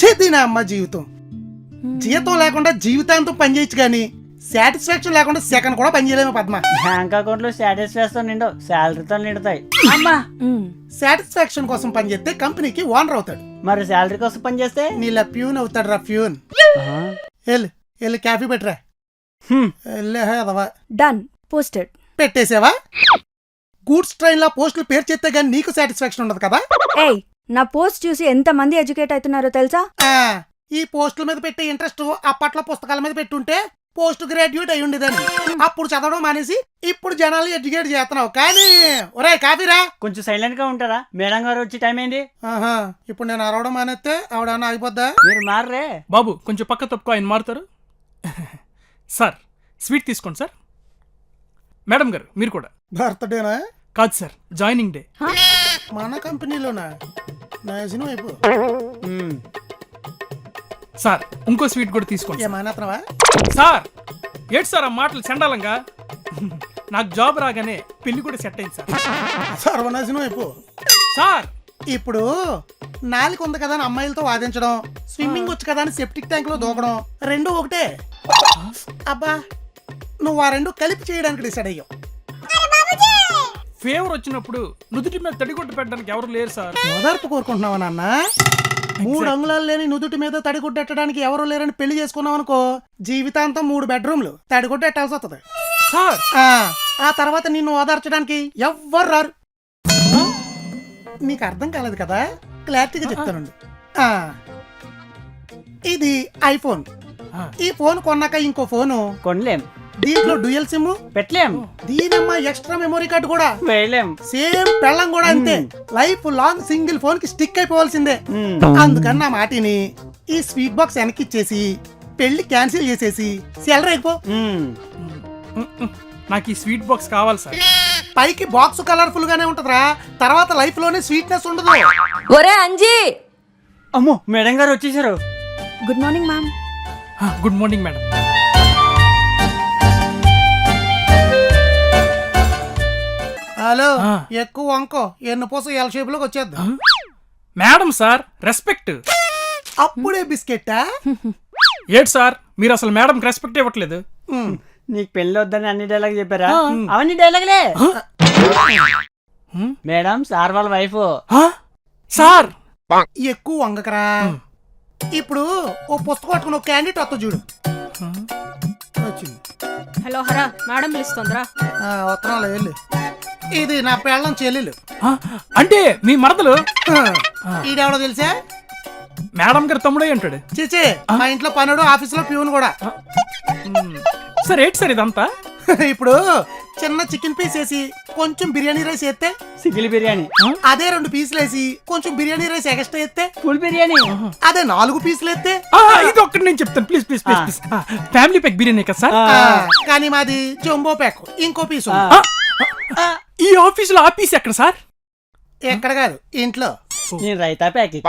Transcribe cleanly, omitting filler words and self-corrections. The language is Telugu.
చేతిన అమ్మ జీవితం. జీతం లేకుండా జీవితాంతం పనిచేయచ్చు కానీ సాటిస్ఫాక్షన్ లేకుండా సెకండ్ కూడా పనిచేయలేము పద్మ. బ్యాంక్ అకౌంట్ లో సాటిస్ఫాక్షన్ నిండవు, శాలరీతో నిండుతాయి. అమ్మా, సాటిస్ఫాక్షన్ కోసం పనిచేస్తే కంపెనీకి ఓనర్ అవుతాడు. మరి శాలరీ కోసం పని చేస్తే నీలా ప్యూన్ అవుతాడు రా ప్యూన్. వెళ్ళి కాఫీ పెట్టరా. డన్. పోస్టెడ్. పెట్టేసావా? గూడ్స్ ట్రైన్ లా పోస్టులు పేరు చేస్తే గానీ నీకు సాటిస్ఫాక్షన్ ఉండదు కదా. ఏయ్, నా పోస్ట్ చూసి ఎంత మంది ఎడ్యుకేట్ అవుతున్నారో తెలుసా? ఈ పోస్టుల మీద పెట్టే ఇంట్రెస్ట్ అప్పట్లో పుస్తకాల మీద పెట్టుంటే పోస్ట్ గ్రాడ్యుయేట్ అయి ఉండేదని. అప్పుడు చదవడం మానేసి ఇప్పుడు జనాలు ఎడ్యుకేట్ చేస్తున్నావు. కానీ ఒరే కాఫీరా. కొంచెం సైలెంట్ గా ఉంటారా? మేడం గారు వచ్చి టైం అయింది. ఇప్పుడు నేను అరవడం మానేస్తే ఆవిడన్నా ఆగిపోద్దా? మీరు మారరే బాబు, కొంచెం పక్క తప్పుకో, ఆయన మారుతారు. సార్ స్వీట్ తీసుకోండి సార్. మేడం గారు మీరు కూడా. బర్త్డేనా? కాదు సార్, జాయినింగ్ డే. మన కంపెనీలోనా? నాశనం అయిపో. సార్ ఇంకో స్వీట్ కూడా తీసుకోండి. ఏమానత్రవా? సార్ ఏంటి సార్ ఆ మాటలు చండాలంగా? నాకు జాబ్ రాగానే పెళ్లి కూడా సెట్ అయింది సార్. సర్వనాశనం అయిపో. సార్ ఇప్పుడు నాలుగు ఉంది కదా అని అమ్మాయిలతో వాదించడం, స్విమ్మింగ్ వచ్చు కదా అని సెప్టిక్ ట్యాంక్ లో దూకడం రెండు ఒకటే. అబ్బా, నువ్వు ఆ రెండు కలిపి చేయడానికి డిసైడ్ అయ్యావు. ఫేవర్ వచ్చినప్పుడు నుదుటి మీద తడిగుడ్డ పెట్టడానికి ఎవరు లేరు సార్. ఓదార్పు కోరుకుంటున్నావా నాన్న? 3 అంగుళాలు లేని నుదుటి మీద తడిగుడ్డెట్టడానికి ఎవరు లేరని పెళ్లి చేసుకున్నావు అనుకో, జీవితాంతం 3 బెడ్రూమ్లు తడిగుడ్డెట్టాల్సి వస్తుంది సార్. ఆ తర్వాత నిన్ను ఓదార్చడానికి ఎవ్వరు రారు. నీకు అర్థం కాలేదు కదా, క్లారిటీగా చెప్తానండి. ఇది ఐఫోన్. ఈ ఫోన్ కొన్నాక ఇంకో ఫోను కొనలేం, దీంట్లో డ్యూయల్ సిమ్ పెట్టలేం, దీనమ్మ ఎక్స్ట్రా మెమరీ కార్డు కూడా వేయలేం. సేమ్ పెళ్ళం కూడా అంతే. లైఫ్ లాంగ్ సింగిల్ ఫోన్ కి స్టిక్ అయిపోవాల్సిందే. అందుకన్నా మాటిని ఈ స్వీట్ బాక్స్ వెనక్కి ఇచ్చేసి పెళ్లి క్యాన్సిల్ చేసేసి సెలర్ అయిపో. నాకు ఈ స్వీట్ బాక్స్ కావాలి సార్. పైకి బాక్స్ కలర్ఫుల్ గానే ఉంటదిరా, తర్వాత లైఫ్ లోనే స్వీట్నెస్ ఉండదు. ఒరే అంజీ. అమ్మో, మేడం గారు వచ్చేసారు. Good morning ma'am. Good morning madam. Hello, ఎక్కువ వంకో ఎన్ను పోసం ఎల్ షేప్ లోకి వచ్చేద్దాం. Madam sir, respect. అప్పుడే బిస్కెట్టా? ఏంటి సార్ మీరు అసలు మేడం రెస్పెక్ట్ ఇవ్వట్లేదు? నీకు పెళ్లి వద్దని అన్ని డైలాగ్ చెప్పారా? అవన్నీ డైలాగ్లే. మేడం సార్ వాళ్ళ వైఫ్. సార్ ఎక్కువ వంగకరా. ఇప్పుడు ఓ పుస్తకం పట్టుకుని ఒక క్యాండిడేట్ వస్తా చూడు. వచ్చింది. హలో హరా, మేడం పిలుస్తుందిరా. వస్తున్నాలే వెళ్ళు. ఇది నా పెళ్ళం చెల్లెలు. అంటే మీ మరదలు? ఈడెవడో తెలుసా? మేడం గారు తమ్ముడే అంటాడు. చీచే, మా ఇంట్లో పనుడు, ఆఫీస్ లో ప్యూన్ కూడా. సార్ ఏంటి సార్ ఇదంతా? ఇప్పుడు చిన్న చికెన్ పీస్ వేసి కొంచెం బిర్యానీ రైస్ వేస్తే సింగిల్ బిర్యానీ. అదే 2 పీసులు వేసి కొంచెం బిర్యానీ రైస్ ఎక్స్ట్రా వేస్తే ఫుల్ బిర్యానీ. అదే 4 పీసులు వేస్తే ఇది ఒక్కటి నేను చెప్తాను please please please please. Family pack biryani కదా సార్? కానీ మాది జంబో ప్యాక్, ఇంకో పీసు. ఈ ఆఫీస్ లో ఆఫీస్ ఎక్కడ సార్? ఎక్కడ కాదు, ఇంట్లో. నేను రైతా ప్యాకెట్.